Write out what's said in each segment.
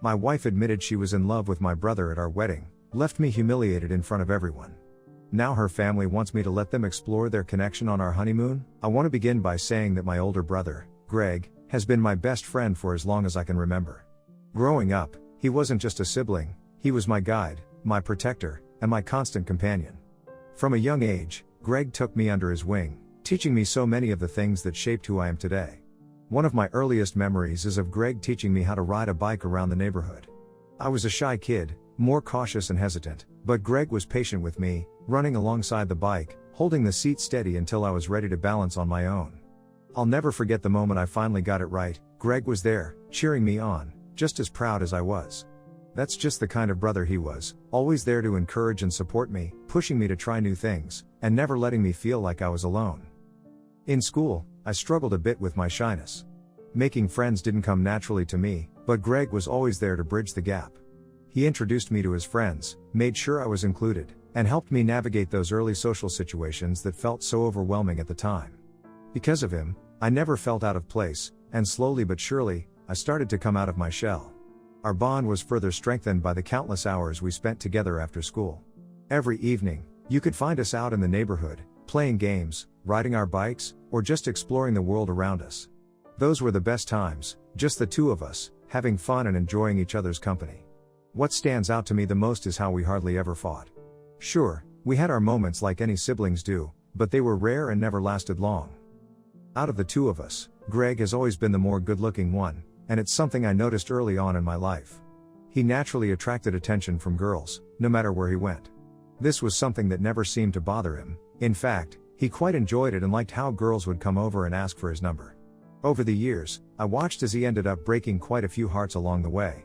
My wife admitted she was in love with my brother at our wedding, left me humiliated in front of everyone. Now her family wants me to let them explore their connection on our honeymoon. I want to begin by saying that my older brother, Greg, has been my best friend for as long as I can remember. Growing up, he wasn't just a sibling, he was my guide, my protector, and my constant companion. From a young age, Greg took me under his wing, teaching me so many of the things that shaped who I am today. One of my earliest memories is of Greg teaching me how to ride a bike around the neighborhood. I was a shy kid, more cautious and hesitant, but Greg was patient with me, running alongside the bike, holding the seat steady until I was ready to balance on my own. I'll never forget the moment I finally got it right. Greg was there, cheering me on, just as proud as I was. That's just the kind of brother he was, always there to encourage and support me, pushing me to try new things, and never letting me feel like I was alone. In school, I struggled a bit with my shyness. Making friends didn't come naturally to me, but Greg was always there to bridge the gap. He introduced me to his friends, made sure I was included, and helped me navigate those early social situations that felt so overwhelming at the time. Because of him, I never felt out of place, and slowly but surely, I started to come out of my shell. Our bond was further strengthened by the countless hours we spent together after school. Every evening, you could find us out in the neighborhood, playing games, riding our bikes, or just exploring the world around us. Those were the best times, just the two of us, having fun and enjoying each other's company. What stands out to me the most is how we hardly ever fought. Sure, we had our moments like any siblings do, but they were rare and never lasted long. Out of the two of us, Greg has always been the more good-looking one, and it's something I noticed early on in my life. He naturally attracted attention from girls, no matter where he went. This was something that never seemed to bother him. In fact, he quite enjoyed it and liked how girls would come over and ask for his number. Over the years, I watched as he ended up breaking quite a few hearts along the way.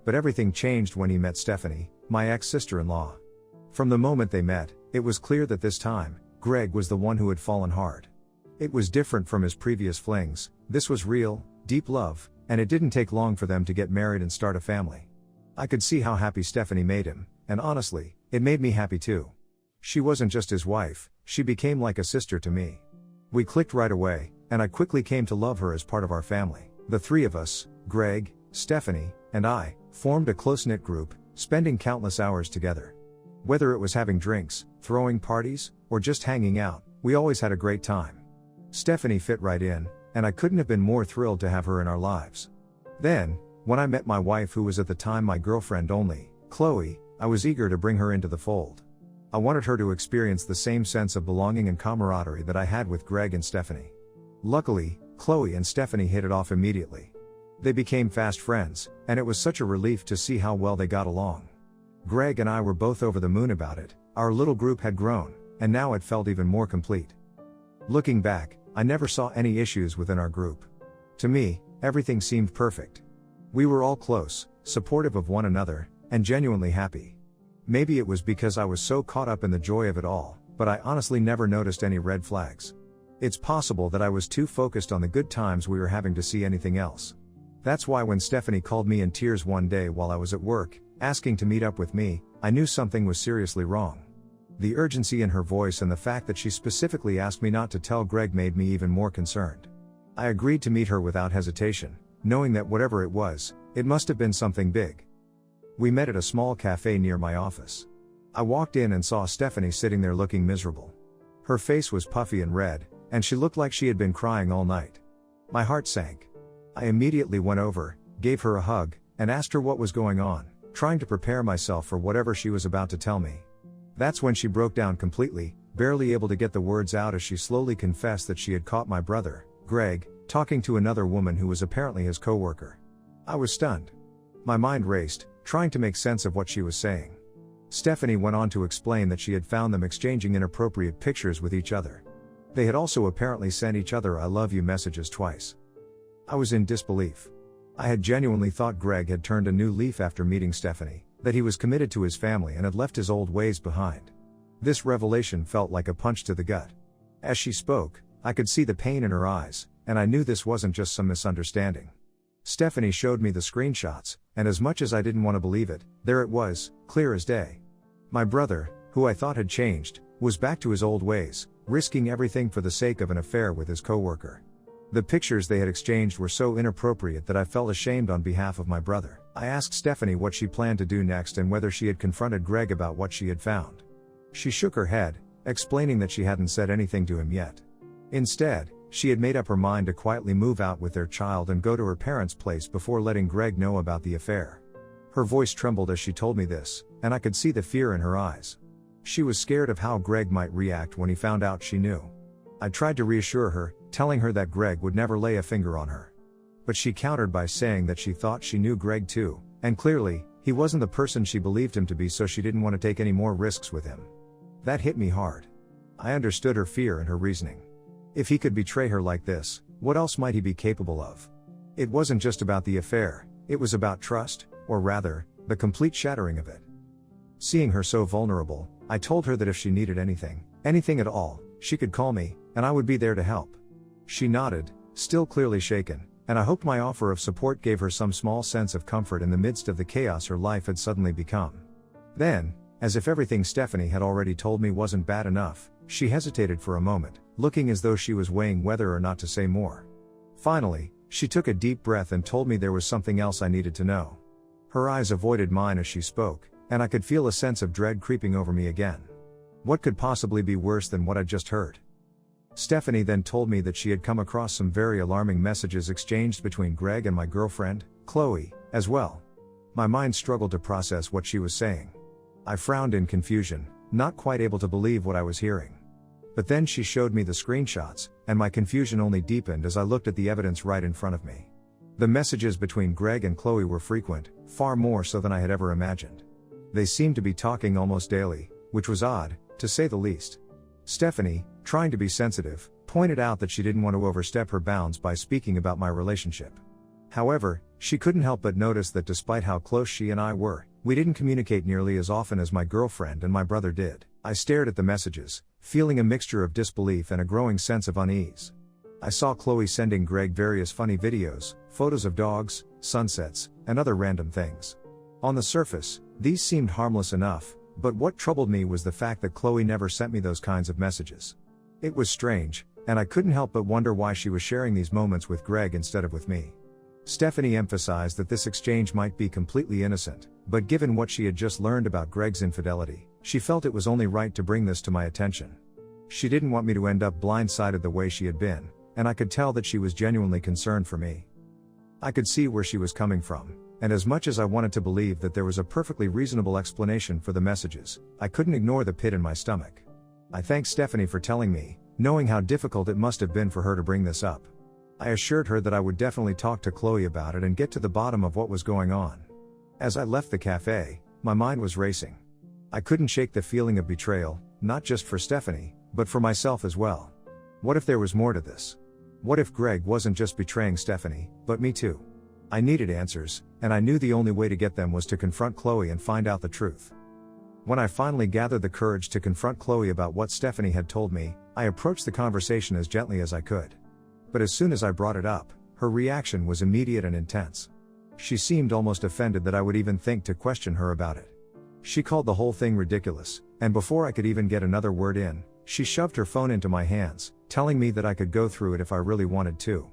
But everything changed when he met Stephanie, my ex-sister-in-law. From the moment they met, it was clear that this time, Greg was the one who had fallen hard. It was different from his previous flings. This was real, deep love, and it didn't take long for them to get married and start a family. I could see how happy Stephanie made him, and honestly, it made me happy too. She wasn't just his wife, she became like a sister to me. We clicked right away, and I quickly came to love her as part of our family. The three of us, Greg, Stephanie, and I, formed a close-knit group, spending countless hours together. Whether it was having drinks, throwing parties, or just hanging out, we always had a great time. Stephanie fit right in, and I couldn't have been more thrilled to have her in our lives. Then, when I met my wife, who was at the time my girlfriend only, Chloe, I was eager to bring her into the fold. I wanted her to experience the same sense of belonging and camaraderie that I had with Greg and Stephanie. Luckily, Chloe and Stephanie hit it off immediately. They became fast friends, and it was such a relief to see how well they got along. Greg and I were both over the moon about it. Our little group had grown, and now it felt even more complete. Looking back, I never saw any issues within our group. To me, everything seemed perfect. We were all close, supportive of one another, and genuinely happy. Maybe it was because I was so caught up in the joy of it all, but I honestly never noticed any red flags. It's possible that I was too focused on the good times we were having to see anything else. That's why when Stephanie called me in tears one day while I was at work, asking to meet up with me, I knew something was seriously wrong. The urgency in her voice and the fact that she specifically asked me not to tell Greg made me even more concerned. I agreed to meet her without hesitation, knowing that whatever it was, it must have been something big. We met at a small cafe near my office. I walked in and saw Stephanie sitting there looking miserable. Her face was puffy and red, and she looked like she had been crying all night. My heart sank. I immediately went over, gave her a hug, and asked her what was going on, trying to prepare myself for whatever she was about to tell me. That's when she broke down completely, barely able to get the words out as she slowly confessed that she had caught my brother, Greg, talking to another woman who was apparently his coworker. I was stunned. My mind raced, trying to make sense of what she was saying. Stephanie went on to explain that she had found them exchanging inappropriate pictures with each other. They had also apparently sent each other "I love you" messages twice. I was in disbelief. I had genuinely thought Greg had turned a new leaf after meeting Stephanie, that he was committed to his family and had left his old ways behind. This revelation felt like a punch to the gut. As she spoke, I could see the pain in her eyes, and I knew this wasn't just some misunderstanding. Stephanie showed me the screenshots, and as much as I didn't want to believe it, there it was, clear as day. My brother, who I thought had changed, was back to his old ways, risking everything for the sake of an affair with his coworker. The pictures they had exchanged were so inappropriate that I felt ashamed on behalf of my brother. I asked Stephanie what she planned to do next and whether she had confronted Greg about what she had found. She shook her head, explaining that she hadn't said anything to him yet. Instead, she had made up her mind to quietly move out with their child and go to her parents' place before letting Greg know about the affair. Her voice trembled as she told me this, and I could see the fear in her eyes. She was scared of how Greg might react when he found out she knew. I tried to reassure her, telling her that Greg would never lay a finger on her. But she countered by saying that she thought she knew Greg too, and clearly, he wasn't the person she believed him to be, so she didn't want to take any more risks with him. That hit me hard. I understood her fear and her reasoning. If he could betray her like this, what else might he be capable of? It wasn't just about the affair, it was about trust, or rather, the complete shattering of it. Seeing her so vulnerable, I told her that if she needed anything at all, she could call me, and I would be there to help. She nodded, still clearly shaken, and I hoped my offer of support gave her some small sense of comfort in the midst of the chaos her life had suddenly become. Then, as if everything Stephanie had already told me wasn't bad enough, she hesitated for a moment, looking as though she was weighing whether or not to say more. Finally, she took a deep breath and told me there was something else I needed to know. Her eyes avoided mine as she spoke, and I could feel a sense of dread creeping over me again. What could possibly be worse than what I'd just heard? Stephanie then told me that she had come across some very alarming messages exchanged between Greg and my girlfriend, Chloe, as well. My mind struggled to process what she was saying. I frowned in confusion, not quite able to believe what I was hearing. But then she showed me the screenshots, and my confusion only deepened as I looked at the evidence right in front of me. The messages between Greg and Chloe were frequent, far more so than I had ever imagined. They seemed to be talking almost daily, which was odd, to say the least. Stephanie, trying to be sensitive, pointed out that she didn't want to overstep her bounds by speaking about my relationship. However, she couldn't help but notice that despite how close she and I were, we didn't communicate nearly as often as my girlfriend and my brother did. I stared at the messages, feeling a mixture of disbelief and a growing sense of unease. I saw Chloe sending Greg various funny videos, photos of dogs, sunsets, and other random things. On the surface, these seemed harmless enough, but what troubled me was the fact that Chloe never sent me those kinds of messages. It was strange, and I couldn't help but wonder why she was sharing these moments with Greg instead of with me. Stephanie emphasized that this exchange might be completely innocent, but given what she had just learned about Greg's infidelity, she felt it was only right to bring this to my attention. She didn't want me to end up blindsided the way she had been, and I could tell that she was genuinely concerned for me. I could see where she was coming from, and as much as I wanted to believe that there was a perfectly reasonable explanation for the messages, I couldn't ignore the pit in my stomach. I thanked Stephanie for telling me, knowing how difficult it must have been for her to bring this up. I assured her that I would definitely talk to Chloe about it and get to the bottom of what was going on. As I left the cafe, my mind was racing. I couldn't shake the feeling of betrayal, not just for Stephanie, but for myself as well. What if there was more to this? What if Greg wasn't just betraying Stephanie, but me too? I needed answers, and I knew the only way to get them was to confront Chloe and find out the truth. When I finally gathered the courage to confront Chloe about what Stephanie had told me, I approached the conversation as gently as I could. But as soon as I brought it up, her reaction was immediate and intense. She seemed almost offended that I would even think to question her about it. She called the whole thing ridiculous, and before I could even get another word in, she shoved her phone into my hands, telling me that I could go through it if I really wanted to.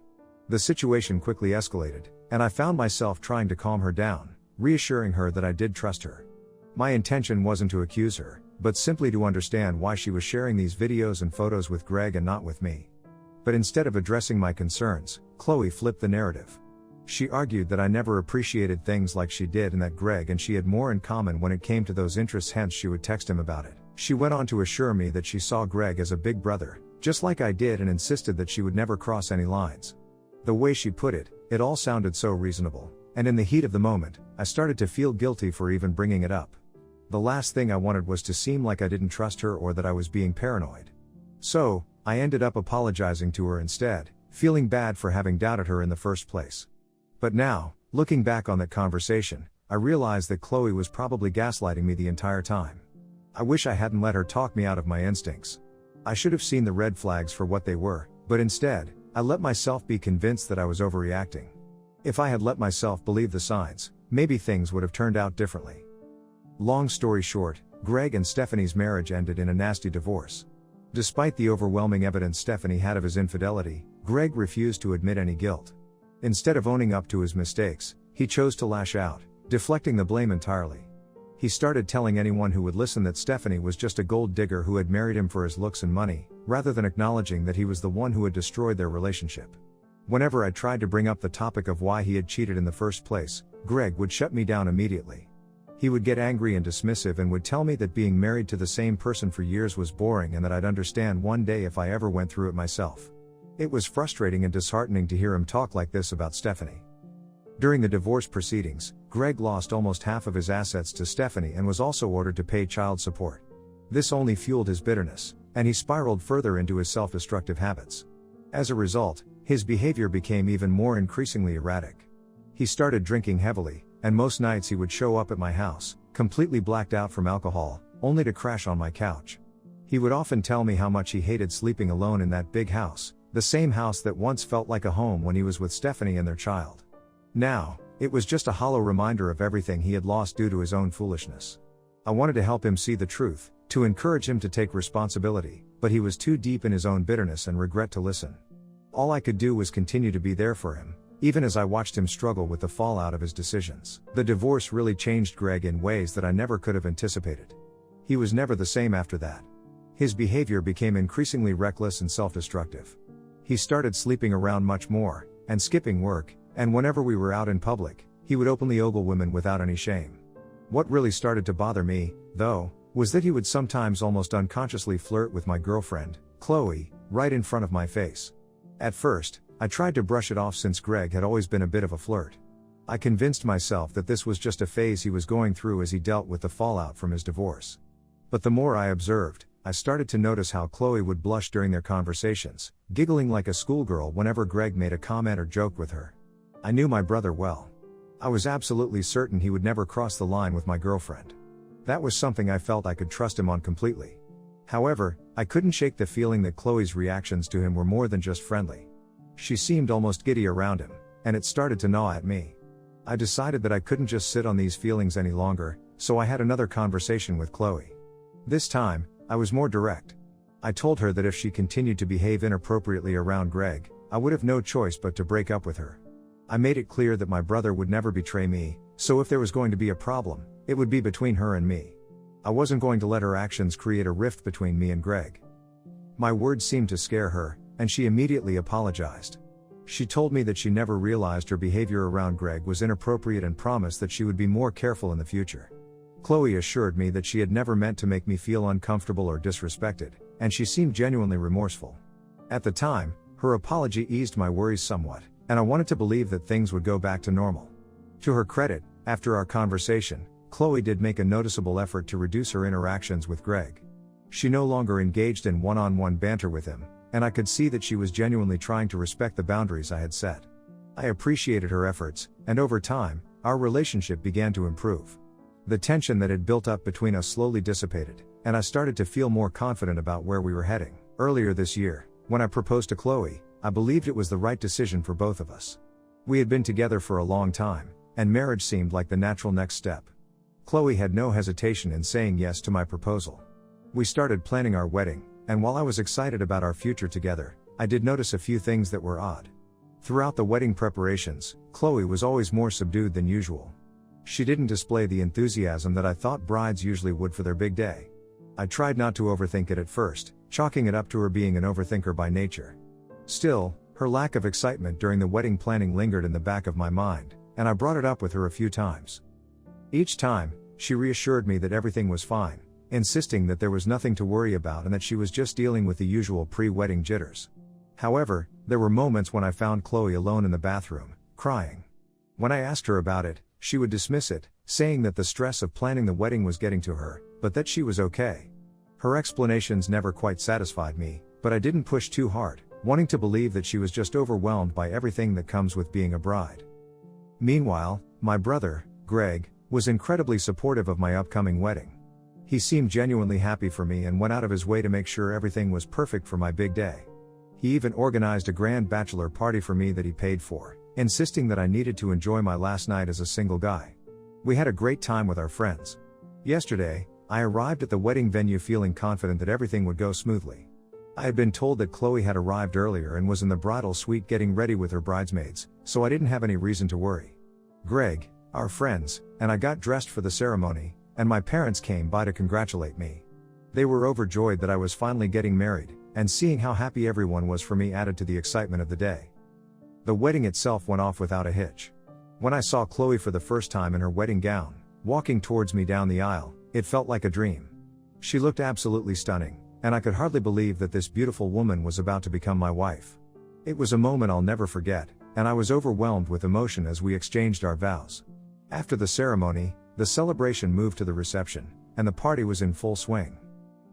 The situation quickly escalated, and I found myself trying to calm her down, reassuring her that I did trust her. My intention wasn't to accuse her, but simply to understand why she was sharing these videos and photos with Greg and not with me. But instead of addressing my concerns, Chloe flipped the narrative. She argued that I never appreciated things like she did and that Greg and she had more in common when it came to those interests, hence she would text him about it. She went on to assure me that she saw Greg as a big brother, just like I did, and insisted that she would never cross any lines. The way she put it, it all sounded so reasonable, and in the heat of the moment, I started to feel guilty for even bringing it up. The last thing I wanted was to seem like I didn't trust her or that I was being paranoid. So, I ended up apologizing to her instead, feeling bad for having doubted her in the first place. But now, looking back on that conversation, I realized that Chloe was probably gaslighting me the entire time. I wish I hadn't let her talk me out of my instincts. I should have seen the red flags for what they were, but instead, I let myself be convinced that I was overreacting. If I had let myself believe the signs, maybe things would have turned out differently. Long story short, Greg and Stephanie's marriage ended in a nasty divorce. Despite the overwhelming evidence Stephanie had of his infidelity, Greg refused to admit any guilt. Instead of owning up to his mistakes, he chose to lash out, deflecting the blame entirely. He started telling anyone who would listen that Stephanie was just a gold digger who had married him for his looks and money, rather than acknowledging that he was the one who had destroyed their relationship. Whenever I tried to bring up the topic of why he had cheated in the first place, Greg would shut me down immediately. He would get angry and dismissive and would tell me that being married to the same person for years was boring and that I'd understand one day if I ever went through it myself. It was frustrating and disheartening to hear him talk like this about Stephanie. During the divorce proceedings, Greg lost almost half of his assets to Stephanie and was also ordered to pay child support. This only fueled his bitterness, and he spiraled further into his self-destructive habits. As a result, his behavior became even more increasingly erratic. He started drinking heavily, and most nights he would show up at my house, completely blacked out from alcohol, only to crash on my couch. He would often tell me how much he hated sleeping alone in that big house, the same house that once felt like a home when he was with Stephanie and their child. Now, it was just a hollow reminder of everything he had lost due to his own foolishness. I wanted to help him see the truth, to encourage him to take responsibility, but he was too deep in his own bitterness and regret to listen. All I could do was continue to be there for him, even as I watched him struggle with the fallout of his decisions. The divorce really changed Greg in ways that I never could have anticipated. He was never the same after that. His behavior became increasingly reckless and self-destructive. He started sleeping around much more, and skipping work, and whenever we were out in public, he would openly ogle women without any shame. What really started to bother me, though, was that he would sometimes almost unconsciously flirt with my girlfriend, Chloe, right in front of my face. At first, I tried to brush it off since Greg had always been a bit of a flirt. I convinced myself that this was just a phase he was going through as he dealt with the fallout from his divorce. But the more I observed, I started to notice how Chloe would blush during their conversations, giggling like a schoolgirl whenever Greg made a comment or joked with her. I knew my brother well. I was absolutely certain he would never cross the line with my girlfriend. That was something I felt I could trust him on completely. However, I couldn't shake the feeling that Chloe's reactions to him were more than just friendly. She seemed almost giddy around him, and it started to gnaw at me. I decided that I couldn't just sit on these feelings any longer, so I had another conversation with Chloe. This time, I was more direct. I told her that if she continued to behave inappropriately around Greg, I would have no choice but to break up with her. I made it clear that my brother would never betray me, so if there was going to be a problem, it would be between her and me. I wasn't going to let her actions create a rift between me and Greg. My words seemed to scare her, and she immediately apologized. She told me that she never realized her behavior around Greg was inappropriate and promised that she would be more careful in the future. Chloe assured me that she had never meant to make me feel uncomfortable or disrespected, and she seemed genuinely remorseful. At the time, her apology eased my worries somewhat, and I wanted to believe that things would go back to normal. To her credit, after our conversation, Chloe did make a noticeable effort to reduce her interactions with Greg. She no longer engaged in one-on-one banter with him, and I could see that she was genuinely trying to respect the boundaries I had set. I appreciated her efforts, and over time, our relationship began to improve. The tension that had built up between us slowly dissipated, and I started to feel more confident about where we were heading. Earlier this year, when I proposed to Chloe, I believed it was the right decision for both of us. We had been together for a long time, and marriage seemed like the natural next step. Chloe had no hesitation in saying yes to my proposal. We started planning our wedding, and while I was excited about our future together, I did notice a few things that were odd. Throughout the wedding preparations, Chloe was always more subdued than usual. She didn't display the enthusiasm that I thought brides usually would for their big day. I tried not to overthink it at first, chalking it up to her being an overthinker by nature. Still, her lack of excitement during the wedding planning lingered in the back of my mind, and I brought it up with her a few times. Each time, she reassured me that everything was fine, insisting that there was nothing to worry about and that she was just dealing with the usual pre-wedding jitters. However, there were moments when I found Chloe alone in the bathroom, crying. When I asked her about it, she would dismiss it, saying that the stress of planning the wedding was getting to her, but that she was okay. Her explanations never quite satisfied me, but I didn't push too hard, wanting to believe that she was just overwhelmed by everything that comes with being a bride. Meanwhile, my brother, Greg, was incredibly supportive of my upcoming wedding. He seemed genuinely happy for me and went out of his way to make sure everything was perfect for my big day. He even organized a grand bachelor party for me that he paid for, insisting that I needed to enjoy my last night as a single guy. We had a great time with our friends. Yesterday, I arrived at the wedding venue feeling confident that everything would go smoothly. I had been told that Chloe had arrived earlier and was in the bridal suite getting ready with her bridesmaids, so I didn't have any reason to worry. Greg, our friends, and I got dressed for the ceremony, and my parents came by to congratulate me. They were overjoyed that I was finally getting married, and seeing how happy everyone was for me added to the excitement of the day. The wedding itself went off without a hitch. When I saw Chloe for the first time in her wedding gown, walking towards me down the aisle, it felt like a dream. She looked absolutely stunning, and I could hardly believe that this beautiful woman was about to become my wife. It was a moment I'll never forget, and I was overwhelmed with emotion as we exchanged our vows. After the ceremony, the celebration moved to the reception, and the party was in full swing.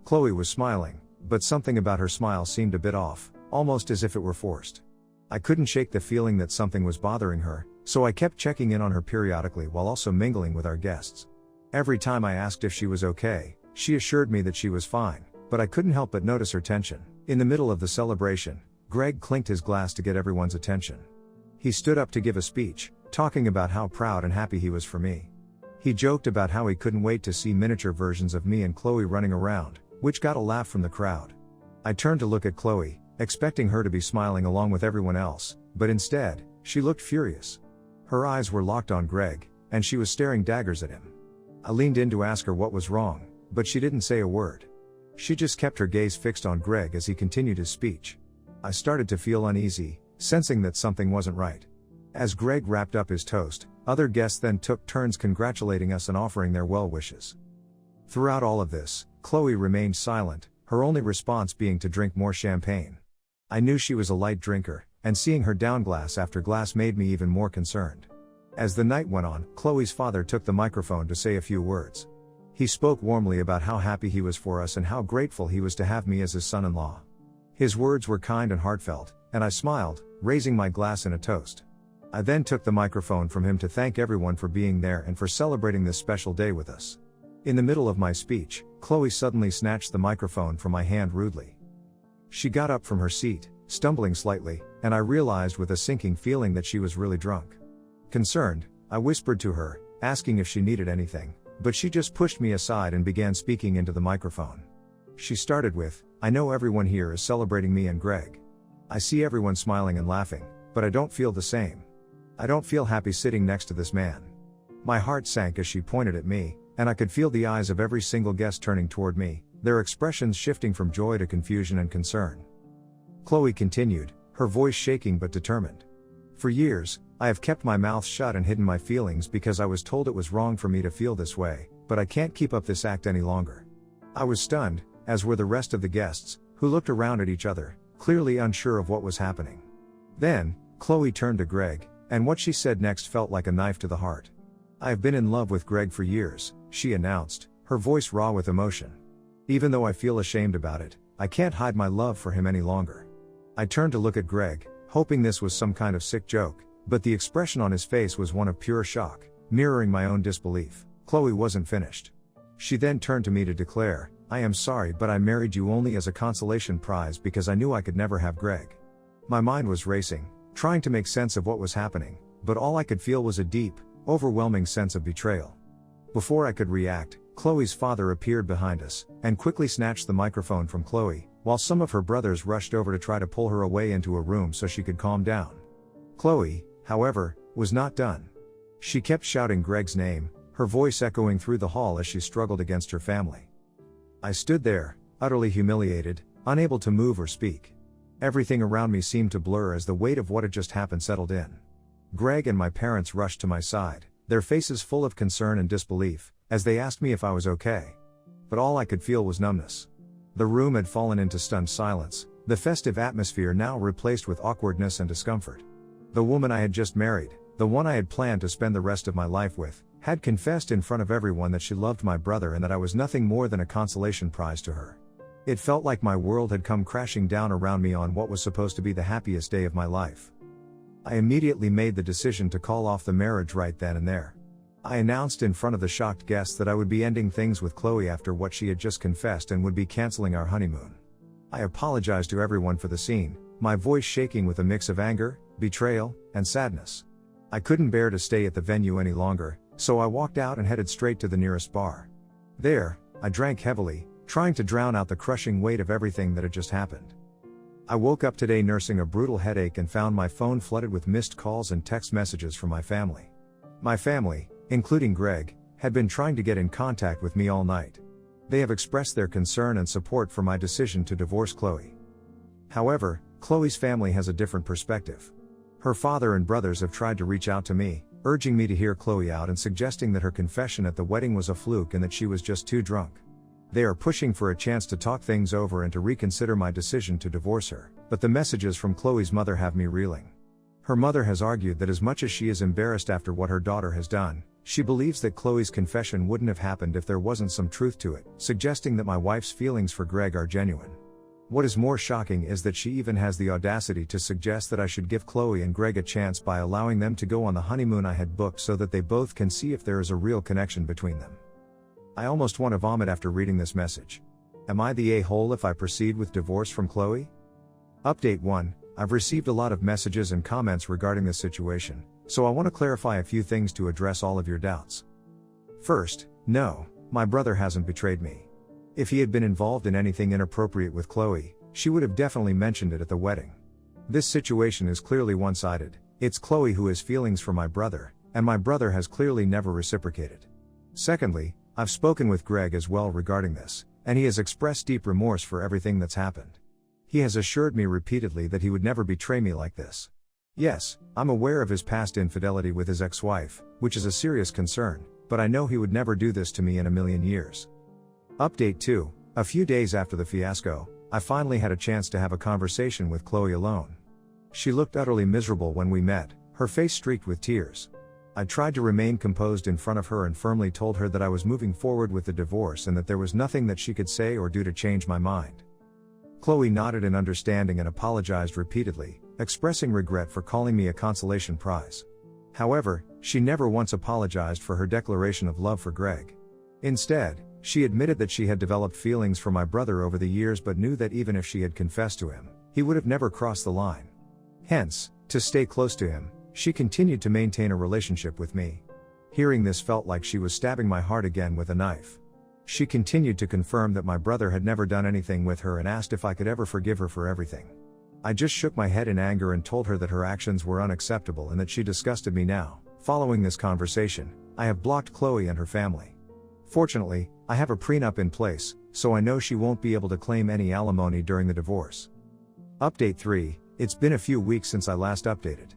Chloe was smiling, but something about her smile seemed a bit off, almost as if it were forced. I couldn't shake the feeling that something was bothering her, so I kept checking in on her periodically while also mingling with our guests. Every time I asked if she was okay, she assured me that she was fine, but I couldn't help but notice her tension. In the middle of the celebration, Greg clinked his glass to get everyone's attention. He stood up to give a speech, talking about how proud and happy he was for me. He joked about how he couldn't wait to see miniature versions of me and Chloe running around, which got a laugh from the crowd. I turned to look at Chloe, expecting her to be smiling along with everyone else, but instead, she looked furious. Her eyes were locked on Greg, and she was staring daggers at him. I leaned in to ask her what was wrong, but she didn't say a word. She just kept her gaze fixed on Greg as he continued his speech. I started to feel uneasy, sensing that something wasn't right. As Greg wrapped up his toast, other guests then took turns congratulating us and offering their well wishes. Throughout all of this, Chloe remained silent, her only response being to drink more champagne. I knew she was a light drinker, and seeing her down glass after glass made me even more concerned. As the night went on, Chloe's father took the microphone to say a few words. He spoke warmly about how happy he was for us and how grateful he was to have me as his son-in-law. His words were kind and heartfelt, and I smiled, raising my glass in a toast. I then took the microphone from him to thank everyone for being there and for celebrating this special day with us. In the middle of my speech, Chloe suddenly snatched the microphone from my hand rudely. She got up from her seat, stumbling slightly, and I realized with a sinking feeling that she was really drunk. Concerned, I whispered to her, asking if she needed anything, but she just pushed me aside and began speaking into the microphone. She started with, "I know everyone here is celebrating me and Greg. I see everyone smiling and laughing, but I don't feel the same. I don't feel happy sitting next to this man." My heart sank as she pointed at me, and I could feel the eyes of every single guest turning toward me, their expressions shifting from joy to confusion and concern. Chloe continued, her voice shaking but determined. "For years, I have kept my mouth shut and hidden my feelings because I was told it was wrong for me to feel this way, but I can't keep up this act any longer." I was stunned, as were the rest of the guests, who looked around at each other, clearly unsure of what was happening. Then, Chloe turned to Greg, and what she said next felt like a knife to the heart. "I have been in love with Greg for years," she announced, her voice raw with emotion. "Even though I feel ashamed about it, I can't hide my love for him any longer." I turned to look at Greg, hoping this was some kind of sick joke, but the expression on his face was one of pure shock, mirroring my own disbelief. Chloe wasn't finished. She then turned to me to declare, "I am sorry, but I married you only as a consolation prize because I knew I could never have Greg." My mind was racing, trying to make sense of what was happening, but all I could feel was a deep, overwhelming sense of betrayal. Before I could react, Chloe's father appeared behind us, and quickly snatched the microphone from Chloe, while some of her brothers rushed over to try to pull her away into a room so she could calm down. Chloe, however, was not done. She kept shouting Greg's name, her voice echoing through the hall as she struggled against her family. I stood there, utterly humiliated, unable to move or speak. Everything around me seemed to blur as the weight of what had just happened settled in. Greg and my parents rushed to my side, their faces full of concern and disbelief, as they asked me if I was okay. But all I could feel was numbness. The room had fallen into stunned silence, the festive atmosphere now replaced with awkwardness and discomfort. The woman I had just married, the one I had planned to spend the rest of my life with, had confessed in front of everyone that she loved my brother and that I was nothing more than a consolation prize to her. It felt like my world had come crashing down around me on what was supposed to be the happiest day of my life. I immediately made the decision to call off the marriage right then and there. I announced in front of the shocked guests that I would be ending things with Chloe after what she had just confessed and would be canceling our honeymoon. I apologized to everyone for the scene, my voice shaking with a mix of anger, betrayal, and sadness. I couldn't bear to stay at the venue any longer, so I walked out and headed straight to the nearest bar. There, I drank heavily, trying to drown out the crushing weight of everything that had just happened. I woke up today nursing a brutal headache and found my phone flooded with missed calls and text messages from my family. My family, including Greg, had been trying to get in contact with me all night. They have expressed their concern and support for my decision to divorce Chloe. However, Chloe's family has a different perspective. Her father and brothers have tried to reach out to me, urging me to hear Chloe out and suggesting that her confession at the wedding was a fluke and that she was just too drunk. They are pushing for a chance to talk things over and to reconsider my decision to divorce her, but the messages from Chloe's mother have me reeling. Her mother has argued that as much as she is embarrassed after what her daughter has done, she believes that Chloe's confession wouldn't have happened if there wasn't some truth to it, suggesting that my wife's feelings for Greg are genuine. What is more shocking is that she even has the audacity to suggest that I should give Chloe and Greg a chance by allowing them to go on the honeymoon I had booked so that they both can see if there is a real connection between them. I almost want to vomit after reading this message. Am I the a-hole if I proceed with divorce from Chloe? Update 1. I've received a lot of messages and comments regarding this situation, so I want to clarify a few things to address all of your doubts. First, no, my brother hasn't betrayed me. If he had been involved in anything inappropriate with Chloe, she would have definitely mentioned it at the wedding. This situation is clearly one-sided. It's Chloe who has feelings for my brother, and my brother has clearly never reciprocated. Secondly, I've spoken with Greg as well regarding this, and he has expressed deep remorse for everything that's happened. He has assured me repeatedly that he would never betray me like this. Yes, I'm aware of his past infidelity with his ex-wife, which is a serious concern, but I know he would never do this to me in a million years. Update 2. A few days after the fiasco, I finally had a chance to have a conversation with Chloe alone. She looked utterly miserable when we met, her face streaked with tears. I tried to remain composed in front of her and firmly told her that I was moving forward with the divorce and that there was nothing that she could say or do to change my mind. Chloe nodded in understanding and apologized repeatedly, expressing regret for calling me a consolation prize. However, she never once apologized for her declaration of love for Greg. Instead, she admitted that she had developed feelings for my brother over the years but knew that even if she had confessed to him, he would have never crossed the line. Hence, to stay close to him, she continued to maintain a relationship with me. Hearing this felt like she was stabbing my heart again with a knife. She continued to confirm that my brother had never done anything with her and asked if I could ever forgive her for everything. I just shook my head in anger and told her that her actions were unacceptable and that she disgusted me now. Following this conversation, I have blocked Chloe and her family. Fortunately, I have a prenup in place, so I know she won't be able to claim any alimony during the divorce. Update 3. It's been a few weeks since I last updated.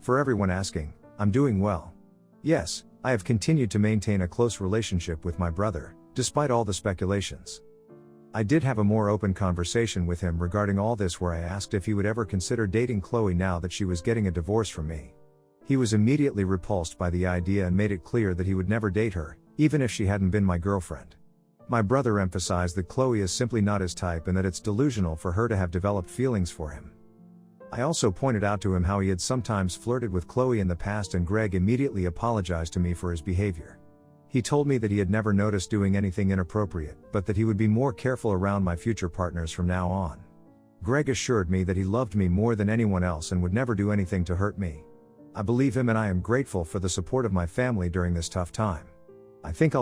For everyone asking, I'm doing well. Yes, I have continued to maintain a close relationship with my brother, despite all the speculations. I did have a more open conversation with him regarding all this where I asked if he would ever consider dating Chloe now that she was getting a divorce from me. He was immediately repulsed by the idea and made it clear that he would never date her, even if she hadn't been my girlfriend. My brother emphasized that Chloe is simply not his type and that it's delusional for her to have developed feelings for him. I also pointed out to him how he had sometimes flirted with Chloe in the past and Greg immediately apologized to me for his behavior. He told me that he had never noticed doing anything inappropriate, but that he would be more careful around my future partners from now on. Greg assured me that he loved me more than anyone else and would never do anything to hurt me. I believe him and I am grateful for the support of my family during this tough time. I think I'll